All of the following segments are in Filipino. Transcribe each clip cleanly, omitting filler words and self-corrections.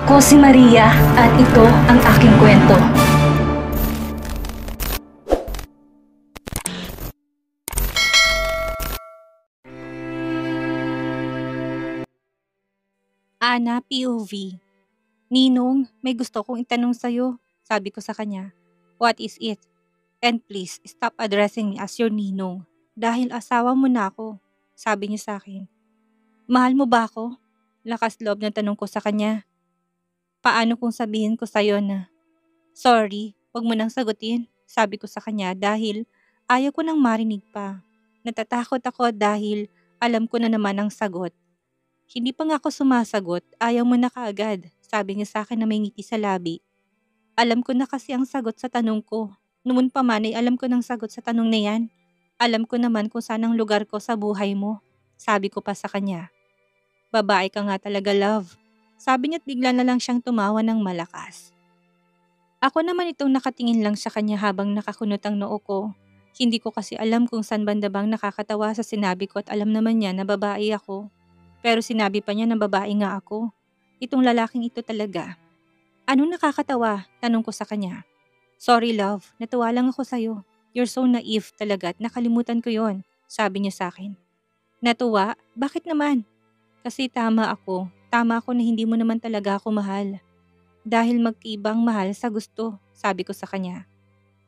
Ako si Maria at ito ang aking kwento. Ana, POV. Ninong, may gusto kong itanong sa'yo. Sabi ko sa kanya, what is it? And please, stop addressing me as your ninong. Dahil asawa mo na ako. Sabi niya sa akin. Mahal mo ba ako? Lakas loob na tanong ko sa kanya. Paano kung sabihin ko sa'yo na, sorry, wag mo nang sagutin. Sabi ko sa kanya dahil ayaw ko nang marinig pa. Natatakot ako dahil alam ko na naman ang sagot. Hindi pa nga ako sumasagot, ayaw mo na kaagad. Sabi niya sa akin na may ngiti sa labi. Alam ko na kasi ang sagot sa tanong ko. Noon pa man ay alam ko ng sagot sa tanong na yan. Alam ko naman kung saan ang lugar ko sa buhay mo. Sabi ko pa sa kanya. Babae ka nga talaga, love. Sabi niya at bigla na lang siyang tumawa ng malakas. Ako naman itong nakatingin lang sa kanya habang nakakunot ang noo ko. Hindi ko kasi alam kung saan banda bang nakakatawa sa sinabi ko at alam naman niya na babae ako. Pero sinabi pa niya na babae nga ako. Itong lalaking ito talaga. Anong nakakatawa? Tanong ko sa kanya. Sorry love, natuwa lang ako sa'yo. You're so naive talaga at nakalimutan ko yon. Sabi niya sa akin. Natuwa? Bakit naman? Kasi tama ako. Tama ako na hindi mo naman talaga ako mahal. Dahil magkaibang mahal sa gusto, sabi ko sa kanya.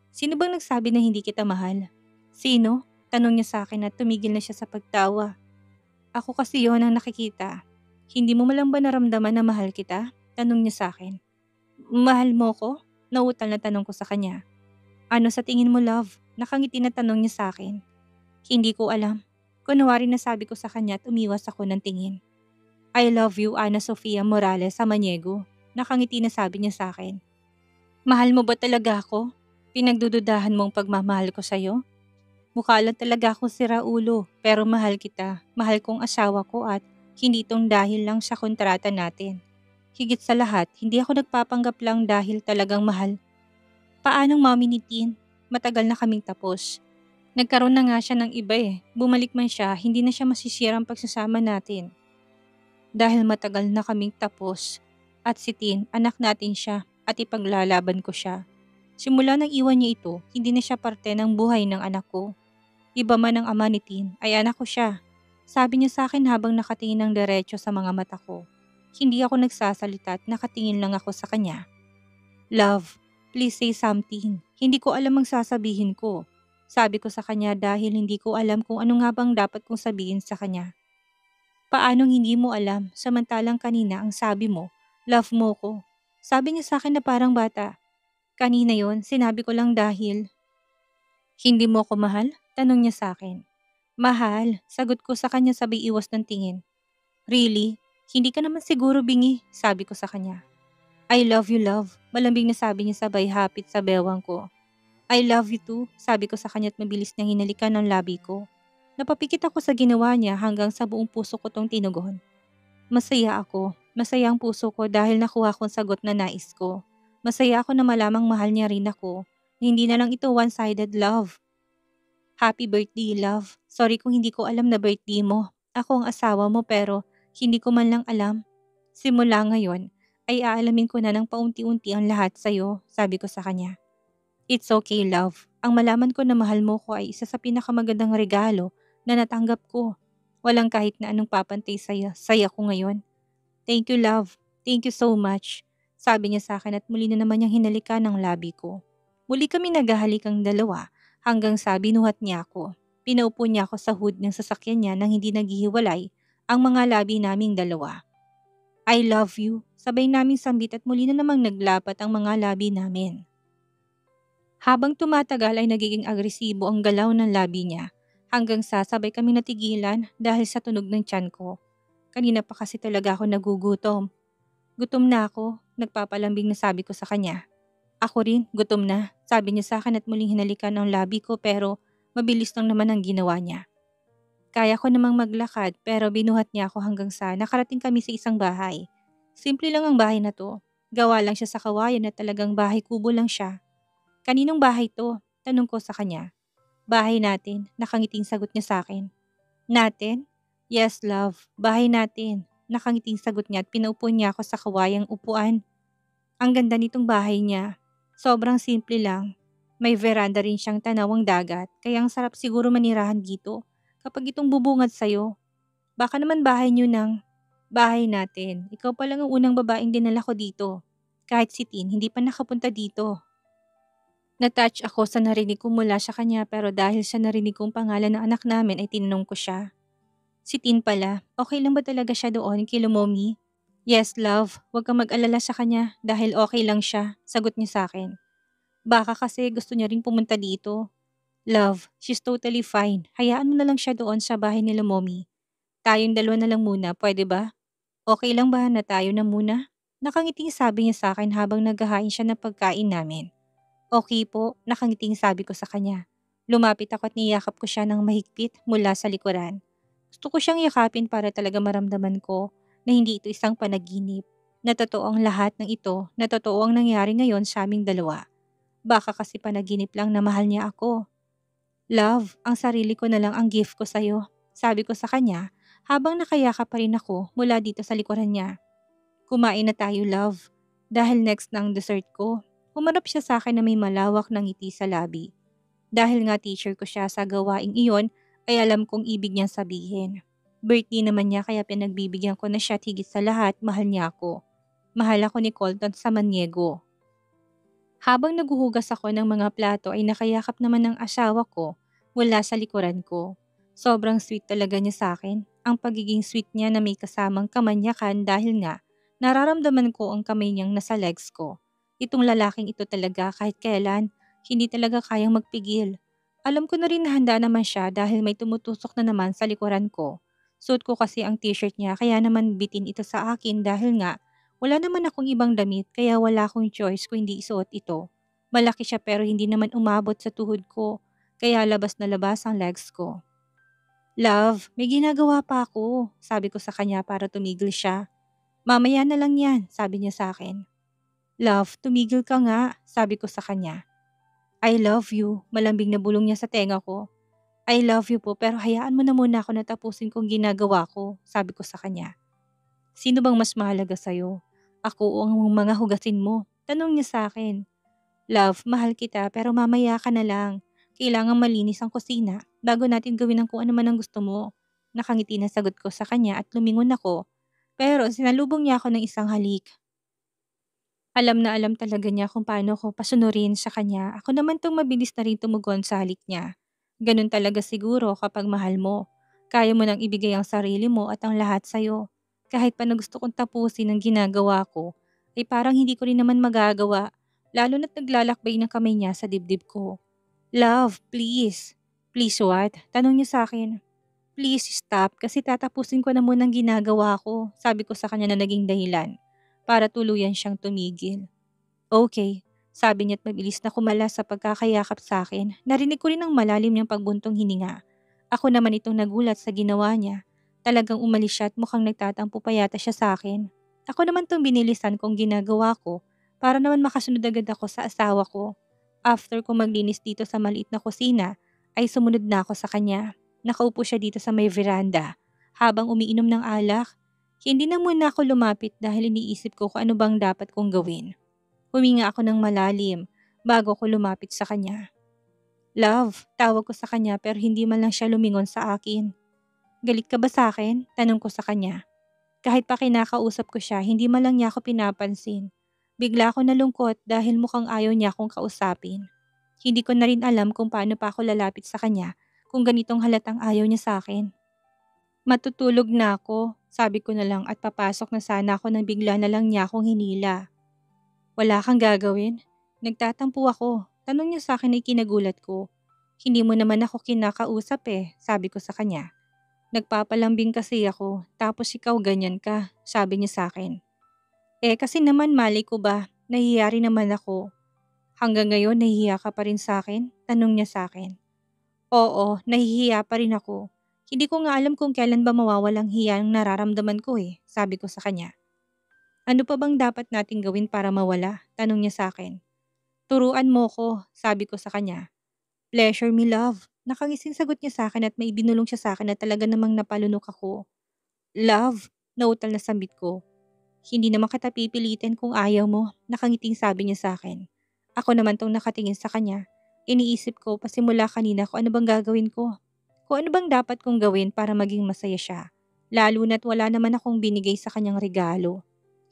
Sino bang nagsabi na hindi kita mahal? Sino? Tanong niya sa akin at tumigil na siya sa pagtawa. Ako kasi yon ang nakikita. Hindi mo malang ba naramdaman na mahal kita? Tanong niya sa akin. Mahal mo ko? Nautal na tanong ko sa kanya. Ano sa tingin mo love? Nakangiti na tanong niya sa akin. Hindi ko alam. Kunwari na sabi ko sa kanya at umiwas ako ng tingin. I love you, Ana Sofia Morales Samaniego. Nakangiti na sabi niya sa akin. Mahal mo ba talaga ako? Pinagdududahan mong pagmamahal ko sa'yo? Mukha lang talaga ako siraulo, pero mahal kita. Mahal kong asawa ko at hindi itong dahil lang sa kontrata natin. Higit sa lahat, hindi ako nagpapanggap lang dahil talagang mahal. Paanong mami ni Tin? Matagal na kaming tapos. Nagkaroon na nga siya ng iba Bumalik man siya, hindi na siya masisira ang pagsasama natin. Dahil matagal na kaming tapos. At si Tin, anak natin siya at ipaglalaban ko siya. Simula nang iwan niya ito, hindi na siya parte ng buhay ng anak ko. Iba man ang ama ni Tin, ay anak ko siya. Sabi niya sa akin habang nakatingin ng diretso sa mga mata ko. Hindi ako nagsasalita at nakatingin lang ako sa kanya. Love, please say something. Hindi ko alam ang sasabihin ko. Sabi ko sa kanya dahil hindi ko alam kung ano nga bang dapat kong sabihin sa kanya. Paanong hindi mo alam samantalang kanina ang sabi mo, love mo ko. Sabi niya sa akin na parang bata. Kanina yon sinabi ko lang dahil. Hindi mo ko mahal? Tanong niya sa akin. Mahal, sagot ko sa kanya sabay iwas ng tingin. Really? Hindi ka naman siguro bingi, sabi ko sa kanya. I love you love, malambing na sabi niya sabay hapit sa bewang ko. I love you too, sabi ko sa kanya at mabilis niyang hinalikan ng labi ko. Napapikit ako sa ginawa niya hanggang sa buong puso ko tong tinugon. Masaya ako, masaya ang puso ko dahil nakuha kong sagot na nais ko. Masaya ako na malamang mahal niya rin ako, hindi na lang ito one-sided love. Happy birthday, love. Sorry kung hindi ko alam na birthday mo. Ako ang asawa mo pero hindi ko man lang alam. Simula ngayon ay aalamin ko na ng paunti-unti ang lahat sa'yo, sabi ko sa kanya. It's okay, love. Ang malaman ko na mahal mo ko ay isa sa pinakamagandang regalo na natanggap ko. Walang kahit na anong papantay saya ko ngayon. Thank you, love. Thank you so much. Sabi niya sa akin at muli na naman niyang hinalikan ng labi ko. Muli kami naghahalikang dalawa hanggang sa binuhat niya ako. Pinaupo niya ako sa hood ng sasakyan niya nang hindi naghihiwalay ang mga labi naming dalawa. I love you. Sabay naming sambit at muli na namang naglapat ang mga labi namin. Habang tumatagal ay nagiging agresibo ang galaw ng labi niya hanggang sa sabay kami natigilan dahil sa tunog ng tiyan ko. Kanina pa kasi talaga ako nagugutom. Gutom na ako, nagpapalambing na sabi ko sa kanya. Ako rin, gutom na, sabi niya sa akin at muling hinalikan ang labi ko pero mabilis lang naman ang ginawa niya. Kaya ko namang maglakad pero binuhat niya ako hanggang sa nakarating kami sa isang bahay. Simple lang ang bahay na to. Gawa lang siya sa kawayan at talagang bahay kubo lang siya. Kaninong bahay to? Tanong ko sa kanya. Bahay natin, nakangiting sagot niya sa akin. Natin? Yes, love. Bahay natin. Nakangiting sagot niya at pinaupo niya ako sa kawayang upuan. Ang ganda nitong bahay niya. Sobrang simple lang. May veranda rin siyang tanawang dagat, kaya ang sarap siguro manirahan dito kapag itong bubungad sa'yo. Baka naman bahay niyo ng bahay natin. Ikaw pa lang ang unang babaeng dinala ko dito. Kahit si Tin, hindi pa nakapunta dito. Natouch ako sa narinig ko mula sa kanya pero dahil sa narinig kong pangalan ng anak namin ay tinanong ko siya. Si Tin pala, okay lang ba talaga siya doon kay Momi? Yes, love. Huwag kang mag-alala sa kanya dahil okay lang siya, sagot niya sa akin. Baka kasi gusto niya ring pumunta dito. Love, she's totally fine. Hayaan mo na lang siya doon sa bahay nila Momi. Tayong dalawa na lang muna, pwede ba? Okay lang ba na tayo na muna? Nakangiting sabi niya sa akin habang naghahain siya ng pagkain namin. Okay po, nakangiting sabi ko sa kanya. Lumapit ako at niyakap ko siya ng mahigpit mula sa likuran. Gusto ko siyang yakapin para talaga maramdaman ko na hindi ito isang panaginip. Na totoo ang lahat ng ito, na totoo ang nangyari ngayon sa aming dalawa. Baka kasi panaginip lang na mahal niya ako. Love, ang sarili ko na lang ang gift ko sa'yo. Sabi ko sa kanya habang nakayakap pa rin ako mula dito sa likuran niya. Kumain na tayo, love. Dahil next na ang dessert ko. Humarap siya sa akin na may malawak na ngiti sa labi. Dahil nga teacher ko siya sa gawaing iyon, ay alam kong ibig niyang sabihin. Birthday naman niya kaya pinagbibigyan ko na siya at higit sa lahat, mahal niya ako. Mahal ako ni Colton sa Maniego. Habang naguhugas ako ng mga plato ay nakayakap naman ng asawa ko mula sa likuran ko. Sobrang sweet talaga niya sa akin. Ang pagiging sweet niya na may kasamang kamanyakan dahil nga nararamdaman ko ang kamay niyang nasa legs ko. Itong lalaking ito talaga kahit kailan, hindi talaga kayang magpigil. Alam ko na rin na handa naman siya dahil may tumutusok na naman sa likuran ko. Suot ko kasi ang t-shirt niya kaya naman bitin ito sa akin dahil nga wala naman akong ibang damit kaya wala akong choice kung hindi isuot ito. Malaki siya pero hindi naman umabot sa tuhod ko, kaya labas na labas ang legs ko. Love, may ginagawa pa ako, sabi ko sa kanya para tumigil siya. Mamaya na lang yan, sabi niya sa akin. Love, tumigil ka nga, sabi ko sa kanya. I love you, malambing na bulong niya sa tenga ko. I love you po pero hayaan mo na muna ako na tapusin kong ginagawa ko, sabi ko sa kanya. Sino bang mas mahalaga sa'yo? Ako o ang mga hugasin mo? Tanong niya sa akin. Love, mahal kita pero mamaya ka na lang. Kailangang malinis ang kusina bago natin gawin ang kung ano man ang gusto mo. Nakangiti na sagot ko sa kanya at lumingon ako. Pero sinalubong niya ako ng isang halik. Alam na alam talaga niya kung paano ko pasunurin sa kanya. Ako naman tong mabilis na rin tumugon sa halik niya. Ganun talaga siguro kapag mahal mo. Kaya mo nang ibigay ang sarili mo at ang lahat sa'yo. Kahit pa na gusto kong tapusin ang ginagawa ko, ay parang hindi ko rin naman magagawa. Lalo na't naglalakbay ng kamay niya sa dibdib ko. Love, please. Please what? Tanong niya sa akin. Please stop kasi tatapusin ko na muna ang ginagawa ko. Sabi ko sa kanya na naging dahilan para tuluyan siyang tumigil. Okay, sabi niya at mabilis na kumala sa pagkakayakap sa akin. Narinig ko rin ang malalim niyang pagbuntong hininga. Ako naman itong nagulat sa ginawa niya. Talagang umalis siya at mukhang nagtatampo pa yata siya sa akin. Ako naman itong binilisan kong ginagawa ko para naman makasunod agad ako sa asawa ko. After ko maglinis dito sa maliit na kusina, ay sumunod na ako sa kanya. Nakaupo siya dito sa may veranda habang umiinom ng alak. Hindi na muna ako lumapit dahil iniisip ko kung ano bang dapat kong gawin. Huminga ako ng malalim bago ko lumapit sa kanya. Love, tawag ko sa kanya pero hindi man lang siya lumingon sa akin. Galit ka ba sa akin? Tanong ko sa kanya. Kahit pa kinakausap ko siya, hindi man lang niya ako pinapansin. Bigla ako nalungkot dahil mukhang ayaw niya akong kausapin. Hindi ko na rin alam kung paano pa ako lalapit sa kanya kung ganitong halatang ayaw niya sa akin. Matutulog na ako, sabi ko na lang at papasok na sana ako nang bigla na lang niya akong hinila. Wala kang gagawin? Nagtatampo ako. Tanong niya sa akin ay kinagulat ko. Hindi mo naman ako kinakausap sabi ko sa kanya. Nagpapalambing kasi ako, tapos ikaw ganyan ka, sabi niya sa akin. Kasi naman malay ko ba, nahihiya rin naman ako. Hanggang ngayon nahihiya ka pa rin sa akin? Tanong niya sa akin. Oo, nahihiya pa rin ako. Hindi ko nga alam kung kailan ba mawawalang hiya ang nararamdaman ko sabi ko sa kanya. Ano pa bang dapat nating gawin para mawala? Tanong niya sa akin. Turuan mo ko, sabi ko sa kanya. Pleasure me love. Nakangising sagot niya sa akin at may binulong siya sa akin na talaga namang napalunok ako. Love, Nautal na sambit ko. Hindi naman kita pipilitin kung ayaw mo, nakangiting sabi niya sa akin. Ako naman tong nakatingin sa kanya. Iniisip ko pasimula kanina kung ano bang gagawin ko. Kung ano bang dapat kong gawin para maging masaya siya. Lalo na't wala naman akong binigay sa kanyang regalo.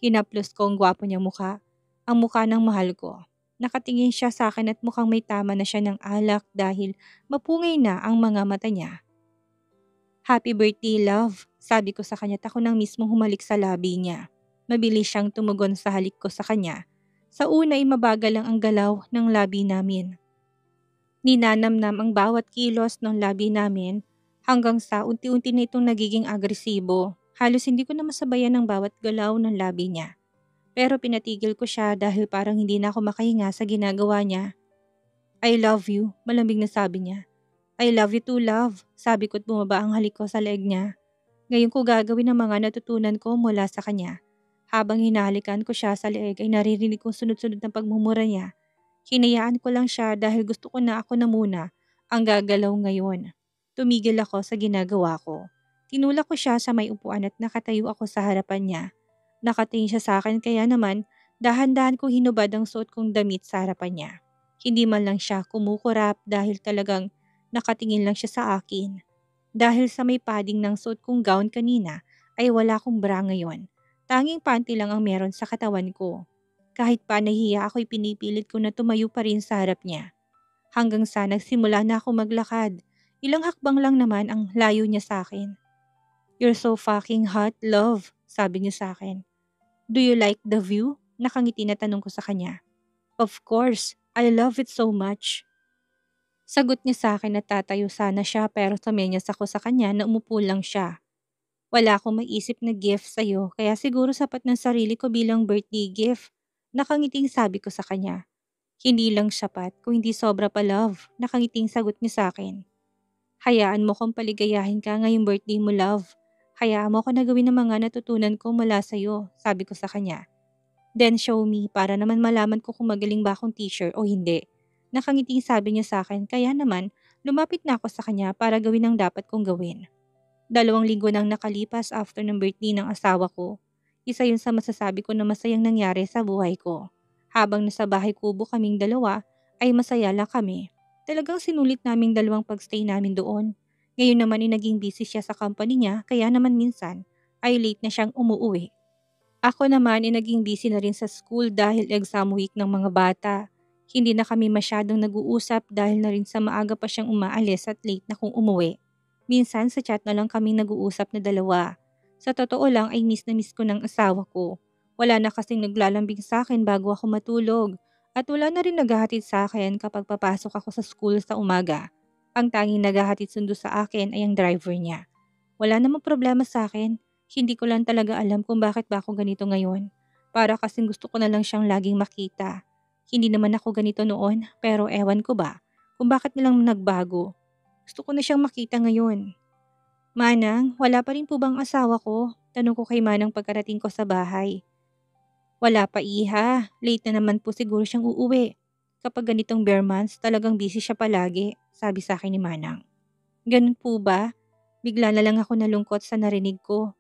Hinaplos ko ang gwapo niyang mukha. Ang mukha ng mahal ko. Nakatingin siya sa akin at mukhang may tama na siya ng alak dahil mapungay na ang mga mata niya. Happy birthday, love, sabi ko sa kanya at ako nang mismo humalik sa labi niya. Mabilis siyang tumugon sa halik ko sa kanya. Sa una ay mabagal lang ang galaw ng labi namin. Ninanamnam ang bawat kilos ng labi namin hanggang sa unti-unti na itong nagiging agresibo. Halos hindi ko na masabayan ang bawat galaw ng labi niya. Pero pinatigil ko siya dahil parang hindi na ako makahinga sa ginagawa niya. I love you, malamig na sabi niya. I love you too, love, sabi ko at bumaba ang halik ko sa leeg niya. Ngayon ko gagawin ang mga natutunan ko mula sa kanya. Habang hinahalikan ko siya sa leeg ay naririnig kong sunod-sunod na pagmumura niya. Hinayaan ko lang siya dahil gusto ko na ako na muna ang gagalaw ngayon. Tumigil ako sa ginagawa ko. Tinulak ko siya sa may upuan at nakatayo ako sa harapan niya. Nakatingin siya sa akin kaya naman dahan-dahan ko hinubad ang suot kong damit sa harapan niya. Hindi man lang siya kumukurap dahil talagang nakatingin lang siya sa akin. Dahil sa may padding ng suot kong gown kanina ay wala akong bra ngayon. Tanging panty lang ang meron sa katawan ko. Kahit pa nahiya ako'y pinipilit ko na tumayo pa rin sa harap niya. Hanggang sa nagsimula na ako maglakad. Ilang hakbang lang naman ang layo niya sa akin. You're so fucking hot, love, sabi niya sa akin. Do you like the view? Nakangiti na tanong ko sa kanya. Of course, I love it so much. Sagot niya sa akin na tatayo sana siya pero samenyas ako sa kanya na umupo lang siya. Wala akong maisip na gift sa'yo kaya siguro sapat ng sarili ko bilang birthday gift. Nakangiting sabi ko sa kanya. Hindi lang sapat kung hindi sobra pa, love. Nakangiting sagot niya sa akin. Hayaan mo kong paligayahin ka ngayong birthday mo, love. Hayaan mo ko na gawin ang mga natutunan ko mula sa'yo, sabi ko sa kanya. Then show me para naman malaman ko kung magaling ba akong teacher o hindi. Nakangiting sabi niya sa akin kaya naman lumapit na ako sa kanya para gawin ang dapat kong gawin. 2 linggo nang nakalipas after ng birthday ng asawa ko. Isa yun sa masasabi ko na masayang nangyari sa buhay ko. Habang nasa bahay kubo kaming dalawa, ay masaya lang kami. Talagang sinulit naming 2 pagstay namin doon. Ngayon naman ay naging busy siya sa company niya kaya naman minsan ay late na siyang umuuwi. Ako naman ay naging busy na rin sa school dahil exam week ng mga bata. Hindi na kami masyadong nag-uusap dahil na rin sa maaga pa siyang umaalis at late na kung umuwi. Minsan sa chat na lang kaming nag-uusap na dalawa. Sa totoo lang ay miss na miss ko ng asawa ko. Wala na kasing naglalambing sa akin bago ako matulog. At wala na rin naghahatid sa akin kapag papasok ako sa school sa umaga. Ang tanging naghahatid sundo sa akin ay ang driver niya. Wala namang problema sa akin. Hindi ko lang talaga alam kung bakit ba ako ganito ngayon. Para kasing gusto ko na lang siyang laging makita. Hindi naman ako ganito noon pero ewan ko ba kung bakit nilang nagbago. Gusto ko na siyang makita ngayon. Manang, wala pa rin po bang asawa ko? Tanong ko kay Manang pagkarating ko sa bahay. Wala pa, iha. Late na naman po siguro siyang uuwi. Kapag ganitong bare months, talagang busy siya palagi, sabi sa akin ni Manang. Ganun po ba? Bigla na lang ako nalungkot sa narinig ko.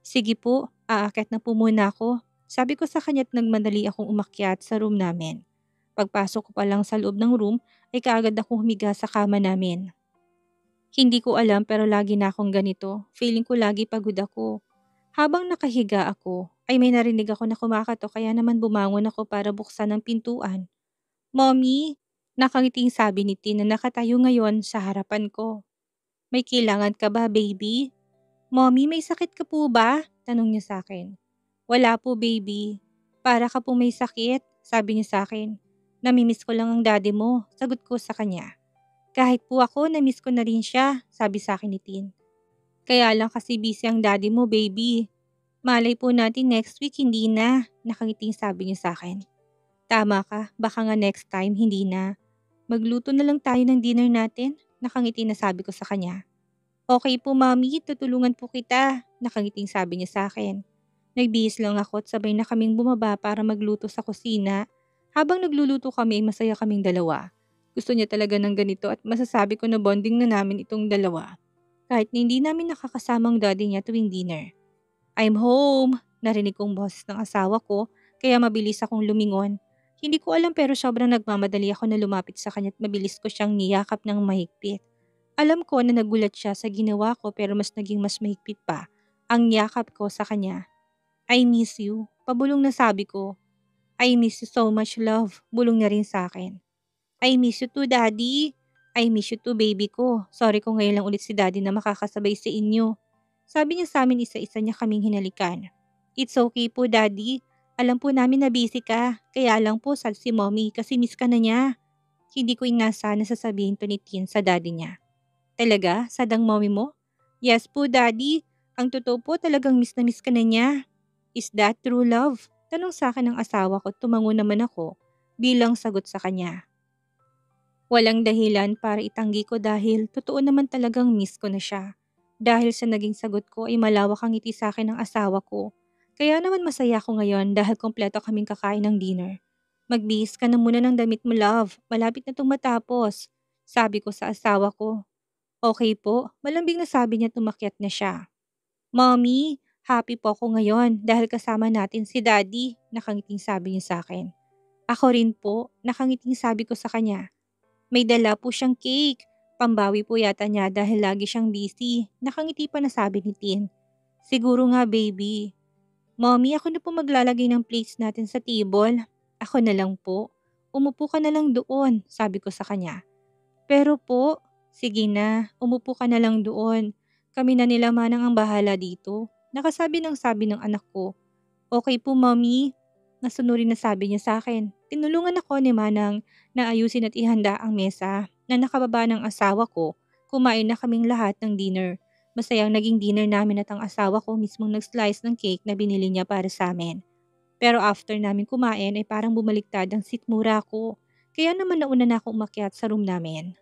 Sige po, aakyat na po muna ako. Sabi ko sa kanya at nagmadali akong umakyat sa room namin. Pagpasok ko pa lang sa loob ng room ay kaagad akong humiga sa kama namin. Hindi ko alam pero lagi na akong ganito. Feeling ko lagi pagod ako. Habang nakahiga ako, ay may narinig ako na kumakatok kaya naman bumangon ako para buksan ang pintuan. Mommy! Nakangiting sabi ni Tin na nakatayo ngayon sa harapan ko. May kailangan ka ba, baby? Mommy, may sakit ka po ba? Tanong niya sa akin. Wala po, baby. Para ka po may sakit, sabi niya sa akin. Namimiss ko lang ang daddy mo, sagot ko sa kanya. Kahit po ako, namiss ko na rin siya, sabi sa akin ni Tin. Kaya lang kasi busy ang daddy mo, baby. Malay po natin next week hindi na, nakangiting sabi niya sa akin. Tama ka, baka nga next time hindi na. Magluto na lang tayo ng dinner natin, nakangiti na sabi ko sa kanya. Okay po mami, tutulungan po kita, nakangiting sabi niya sa akin. Nagbihis lang ako at sabay na kaming bumaba para magluto sa kusina. Habang nagluluto kami, masaya kaming dalawa. Gusto niya talaga ng ganito at masasabi ko na bonding na namin itong dalawa. Kahit na hindi namin nakakasama ang daddy niya tuwing dinner. I'm home! Narinig kong boses ng asawa ko, kaya mabilis akong lumingon. Hindi ko alam pero sobrang nagmamadali ako na lumapit sa kanya at mabilis ko siyang niyakap ng mahigpit. Alam ko na nagulat siya sa ginawa ko pero mas naging mas mahigpit pa ang yakap ko sa kanya. I miss you. Pabulong na sabi ko. I miss you so much, love. Bulong niya rin sa akin. I miss you too, daddy. I miss you too, baby ko. Sorry kung ngayon lang ulit si daddy na makakasabay sa inyo. Sabi niya sa amin isa-isa niya kaming hinalikan. It's okay po, daddy. Alam po namin na busy ka. Kaya lang po sad si mommy kasi miss ka na niya. Hindi ko inasa na sasabihin to ni Tin sa daddy niya. Talaga? Sad ang mommy mo? Yes po, daddy. Ang totoo po talagang miss na miss ka na niya. Is that true, love? Tanong sa akin ng asawa ko, tumango naman ako bilang sagot sa kanya. Walang dahilan para itanggi ko dahil totoo naman talagang miss ko na siya. Dahil sa naging sagot ko ay malawak ang ngiti sa akin ng asawa ko. Kaya naman masaya ako ngayon dahil kompleto kaming kakain ng dinner. Magbihis ka na muna ng damit mo, love. Malapit na itong matapos. Sabi ko sa asawa ko. Okay po, malambing na sabi niya tumakyat na siya. Mommy, happy po ako ngayon dahil kasama natin si Daddy, nakangiting sabi niya sa akin. Ako rin po, nakangiting sabi ko sa kanya. May dala po siyang cake. Pambawi po yata niya dahil lagi siyang busy. Nakangiti pa na sabi ni Tin. Siguro nga baby. Mommy, ako na po maglalagay ng plates natin sa table. Ako na lang po. Umupo ka na lang doon, sabi ko sa kanya. Pero po, sige na, umupo ka na lang doon. Kami na nila manang ang bahala dito. Nakasabi ng sabi ng anak ko. Okay po, mommy. Nasunurin na sabi niya sa akin. Tinulungan ako ni Manang na ayusin at ihanda ang mesa na nakababa ng asawa ko. Kumain na kaming lahat ng dinner. Masayang naging dinner namin at ang asawa ko mismong nag-slice ng cake na binili niya para sa amin. Pero after namin kumain ay parang bumaliktad ang sikmura ko. Kaya naman nauna na ako umakyat sa room namin.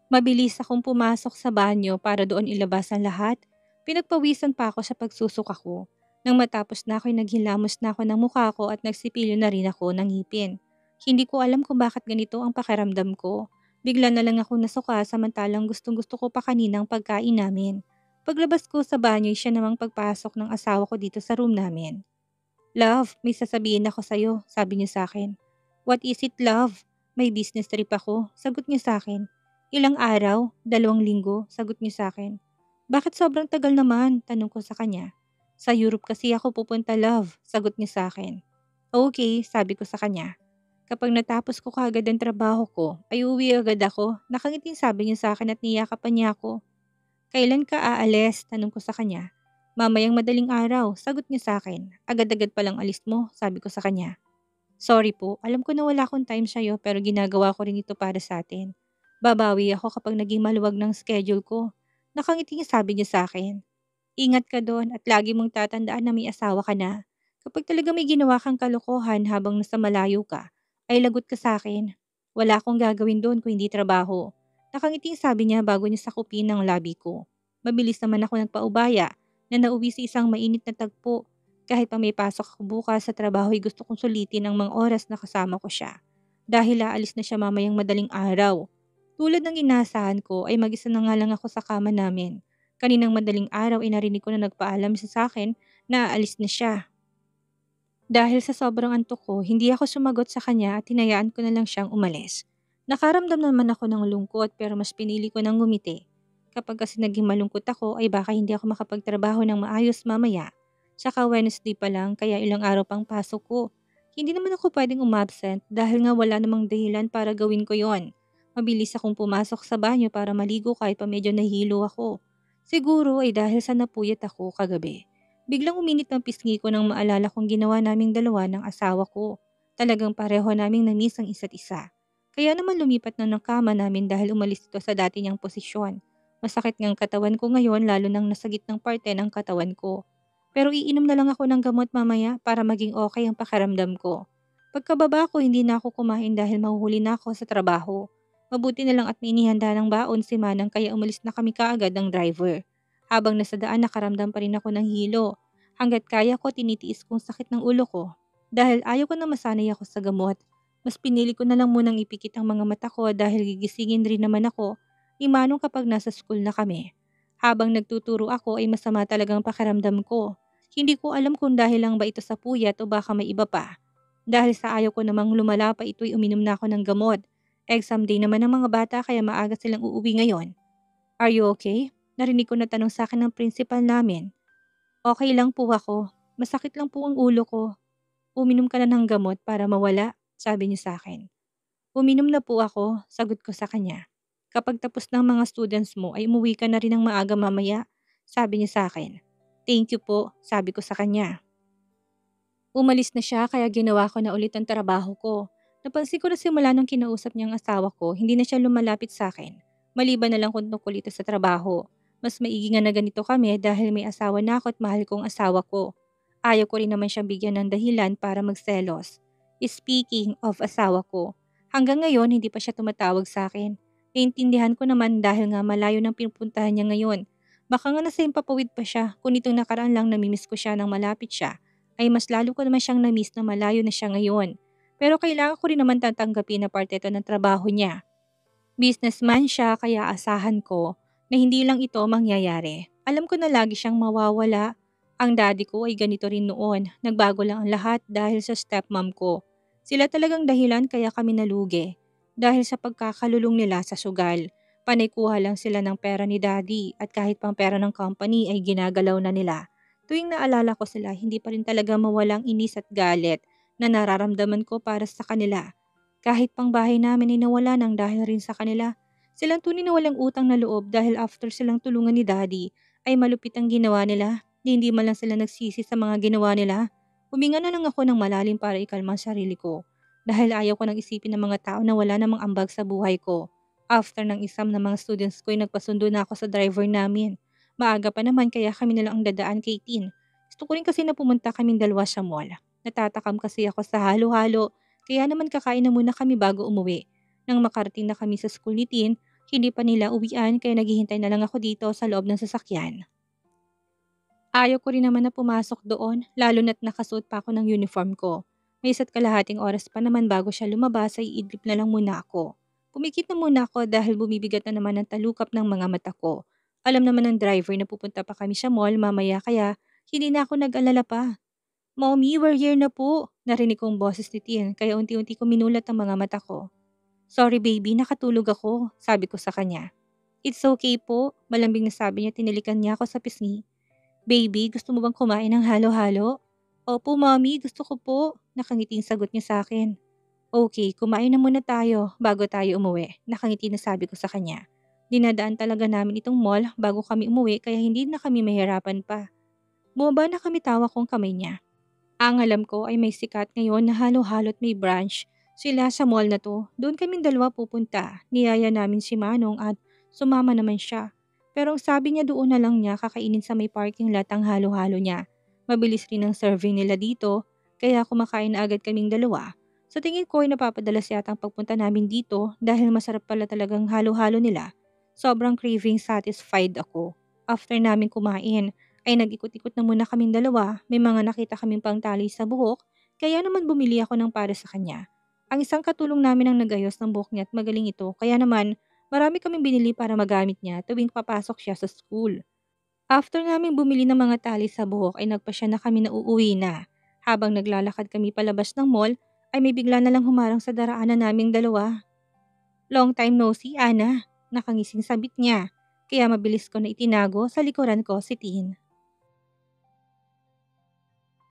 Mabilis akong pumasok sa banyo para doon ilabas ang lahat. Pinagpawisan pa ako sa pagsusuka ko. Nang matapos na ako'y naghilamos na ako ng mukha ko at nagsipilyo na rin ako ng ngipin. Hindi ko alam kung bakit ganito ang pakiramdam ko. Bigla na lang ako nasuka samantalang gustong-gusto ko pa kaninang pagkain namin. Paglabas ko sa banyo siya namang pagpasok ng asawa ko dito sa room namin. Love, may sasabihin ako sa'yo, sabi niya sa akin. What is it, love? May business trip ako, sagot niya sa akin. Ilang araw? 2 linggo, sagot niya sa akin. Bakit sobrang tagal naman? Tanong ko sa kanya. Sa Europe kasi ako pupunta, love, sagot niya sa akin. Okay, sabi ko sa kanya. Kapag natapos ko kaagad ang trabaho ko, ay uwi agad ako. Nakangiting sabi niya sa akin at niyakapan niya ako. Kailan ka aalis? Tanong ko sa kanya. Mamayang madaling araw, sagot niya sa akin. Agad-agad palang alis mo, sabi ko sa kanya. Sorry po, alam ko na wala akong time sa'yo pero ginagawa ko rin ito para sa atin. Babawi ako kapag naging maluwag ng schedule ko. Nakangiting sabi niya sa akin. Ingat ka doon at lagi mong tatandaan na may asawa ka na. Kapag talaga may ginawa kang kalokohan habang nasa malayo ka, ay lagot ka sa akin. Wala akong gagawin doon kung hindi trabaho. Nakangiting sabi niya bago niya sakupin ang labi ko. Mabilis naman ako nagpaubaya na nauwi sa isang mainit na tagpo. Kahit pa may pasok ako bukas sa trabaho ay gusto kong sulitin ang mga oras na kasama ko siya. Dahil aalis na siya mamayang madaling araw. Tulad ng inaasahan ko ay mag-isa na nga lang ako sa kama namin. Kaninang madaling araw ay narinig ko na nagpaalam siya sa akin na aalis na siya. Dahil sa sobrang antok ko, hindi ako sumagot sa kanya at hinayaan ko na lang siyang umalis. Nakaramdam naman ako ng lungkot pero mas pinili ko ng ngumiti. Kapag kasi naging malungkot ako ay baka hindi ako makapagtrabaho ng maayos mamaya. Tsaka Wednesday pa lang kaya ilang araw pang pasok ko. Hindi naman ako pwedeng umabsent dahil nga wala namang dahilan para gawin ko yon. Mabilis akong pumasok sa banyo para maligo kahit pa medyo nahilo ako. Siguro ay dahil sa napuyat ako kagabi. Biglang uminit ang pisngi ko nang maalala kong ginawa naming dalawa ng asawa ko. Talagang pareho naming namiss ang isa't isa. Kaya naman lumipat na ng kama namin dahil umalis ito sa dati niyang posisyon. Masakit ngang katawan ko ngayon lalo nang nasa gitnang parte ng katawan ko. Pero iinom na lang ako ng gamot mamaya para maging okay ang pakiramdam ko. Pagkababa ko hindi na ako kumain dahil mahuhuli na ako sa trabaho. Mabuti na lang at may inihanda ng baon si Manang kaya umalis na kami kaagad ng driver. Habang nasa daan nakaramdam pa rin ako ng hilo. Hanggat kaya ko tinitiis kong sakit ng ulo ko. Dahil ayaw ko na masanay ako sa gamot. Mas pinili ko na lang munang ipikit ang mga mata ko dahil gigisingin rin naman ako ni Manong kapag nasa school na kami. Habang nagtuturo ako ay masama talagang pakiramdam ko. Hindi ko alam kung dahil lang ba ito sa puyat o baka may iba pa. Dahil sa ayaw ko namang lumala pa ito'y uminom na ako ng gamot. Exam day naman ng mga bata kaya maaga silang uuwi ngayon. Are you okay? Narinig ko na tanong sa akin ng principal namin. Okay lang po ako. Masakit lang po ang ulo ko. Uminom ka na ng gamot para mawala, sabi niya sa akin. Uminom na po ako, sagot ko sa kanya. Kapag tapos ng mga students mo ay umuwi ka na rin ng maaga mamaya, sabi niya sa akin. Thank you po, sabi ko sa kanya. Umalis na siya kaya ginawa ko na ulit ang trabaho ko. Napansin ko na simula nung kinausap niyang asawa ko, hindi na siya lumalapit sa akin. Maliban na lang kung tungkol ito sa trabaho. Mas maigi nga na ganito kami dahil may asawa na ako at mahal kong asawa ko. Ayaw ko rin naman siyang bigyan ng dahilan para magselos. Speaking of asawa ko, hanggang ngayon hindi pa siya tumatawag sa akin. Naintindihan ko naman dahil nga malayo ng pinupuntahan niya ngayon. Baka nga nasa impapawid pa siya kung itong nakaraan lang namimiss ko siya nang malapit siya ay mas lalo ko naman siyang na-miss na malayo na siya ngayon. Pero kailangan ko rin naman tatanggapin na parte ito ng trabaho niya. Businessman siya kaya asahan ko na hindi lang ito mangyayari. Alam ko na lagi siyang mawawala. Ang daddy ko ay ganito rin noon. Nagbago lang ang lahat dahil sa stepmom ko. Sila talagang dahilan kaya kami nalugi. Dahil sa pagkakalulong nila sa sugal. Panay kuha lang sila ng pera ni daddy at kahit pang pera ng company ay ginagalaw na nila. Tuwing naalala ko sila, hindi pa rin talaga mawalang inis at galit na nararamdaman ko para sa kanila. Kahit pang bahay namin ay nawala nang dahil rin sa kanila. Silang tunay na walang utang na loob dahil after silang tulungan ni daddy ay malupit ang ginawa nila. Hindi man lang sila nagsisi sa mga ginawa nila. Huminga na lang ako ng malalim para ikalma ang sarili ko. Dahil ayaw ko nang isipin ng mga tao na wala namang ambag sa buhay ko. After ng exam ng mga students ko ay nagpasundo na ako sa driver namin. Maaga pa naman kaya kami na lang ang dadaan kay Tin. Gusto ko rin kasi na pumunta kaming dalawa sa mall. Natatakam kasi ako sa halo-halo kaya naman kakain na muna kami bago umuwi. Nang makarating na kami sa school ni Tin, hindi pa nila uwian kaya naghihintay na lang ako dito sa loob ng sasakyan. Ayaw ko rin naman na pumasok doon, lalo na't nakasuot pa ako ng uniform ko. May isa't kalahating oras pa naman bago siya lumabas ay idlip na lang muna ako. Pumikit na muna ako dahil bumibigat na naman ang talukap ng mga mata ko. Alam naman ng driver na pupunta pa kami sa mall mamaya kaya hindi na ako nag-alala pa. Mommy, we're here na po. Narinig kong boses ni Tien kaya unti-unti ko minulat ang mga mata ko. Sorry baby, nakatulog ako, sabi ko sa kanya. It's okay po, malambing na sabi niya tinilikan niya ako sa pisngi. Baby, gusto mo bang kumain ng halo-halo? Opo, mommy, gusto ko po. Nakangiting sagot niya sa akin. Okay, kumain na muna tayo bago tayo umuwi. Nakangiti na sabi ko sa kanya. Dinadaan talaga namin itong mall bago kami umuwi kaya hindi na kami mahirapan pa. Bumaba na kami tawa kong kamay niya. Ang alam ko ay may sikat ngayon na halo-halo at may branch. Sila sa mall na to. Doon kaming dalawa pupunta. Niyaya namin si Manong at sumama naman siya. Pero ang sabi niya doon na lang niya kakainin sa may parking lot ang halo-halo niya. Mabilis rin ang serving nila dito, kaya kumakain na agad kaming dalawa. Sa tingin ko ay napapadalas yata ang pagpunta namin dito dahil masarap pala talagang halo-halo nila. Sobrang craving satisfied ako. After namin kumain, ay nag-ikot-ikot na muna kaming dalawa, may mga nakita kaming pangtali sa buhok, kaya naman bumili ako ng para sa kanya. Ang isang katulong namin ang nagayos ng buhok niya at magaling ito, kaya naman marami kaming binili para magamit niya tuwing papasok siya sa school. After namin bumili ng mga tali sa buhok ay nagpasya na kami na uuwi na. Habang naglalakad kami palabas ng mall, ay may bigla na lang humarang sa daraanan naming dalawa. Long time no see, Ana. Nakangising sabit niya, kaya mabilis ko na itinago sa likuran ko si Tin.